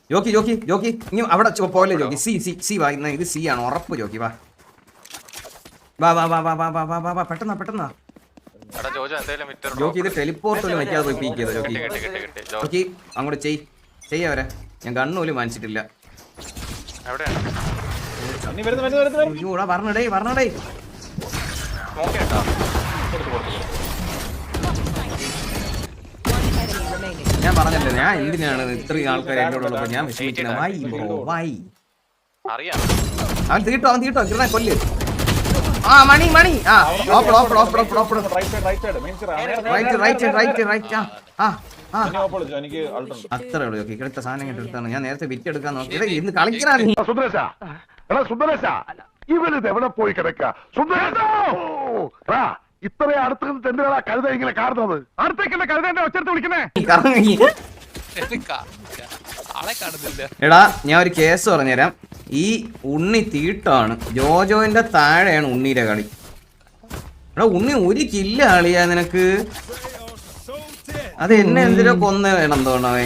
jockey jockey jockey ഇനി അവിടെ പോലെ ജോക്കി സി സി സി വാ ഇന്ന് ഇത് സി ആണ് ഉറപ്പ് ജോക്കി വാ വാ വാ വാ വാ വാ വാ വാ വാ വാ പെട്ടെന്നാ പെട്ടെന്നാ ജോക്കി ഇത് ടെലിപ്പോർട്ടിൽ വെക്കാതെ പോയി പീക്ക് ചെയ്തോ ജോക്കി ജോക്കി അങ്ങോട്ട് ചെയ്യവരെ ഞാൻ കണ്ണൂല് വാങ്ങിച്ചിട്ടില്ല പറഞ്ഞടേ പറഞ്ഞടേ ഞാൻ പറഞ്ഞല്ലേ ഞാൻ എന്തിനാണ് ഇത്രയും ആൾക്കാർ എന്നോട് ഉള്ളപ്പോ ഞാൻ വിഷമിക്കുന്നത് വായി ബ്രോ വായി അവൻ തീട്ടോ കിരണ കൊല്ല് ആ മണി മണി ആ open open open open open right ആ അത്രേ ഉള്ളൂ ഇവിടുത്തെ സാധനം എടുത്താണ് ഞാൻ നേരത്തെ വിറ്റ് എടുക്കാൻ നോക്കി ഇന്ന് കളിക്കാനാണ് ഇവനെവിടെ പോയി കിടക്ക ഇത്ര അടുത്ത് എന്തിനാ കഴുത ഇങ്ങനെ കാണുന്നത് അടുത്തേക്കല്ല കഴുതേന്റെ ഒച്ചെടുത്ത് വിളിക്കുന്നേ എടാ ഞാൻ ഒരു കേസ് പറഞ്ഞുതരാം ഈ ഉണ്ണി തീട്ടാണ് ജോജോന്റെ താഴെയാണ് ഉണ്ണിയുടെ കളി എടാ ഉണ്ണി ഒരു കില്ല കളിയാ നിനക്ക് അത് എന്നെ എന്തിനോ കൊന്ന വേണം തോന്നവേ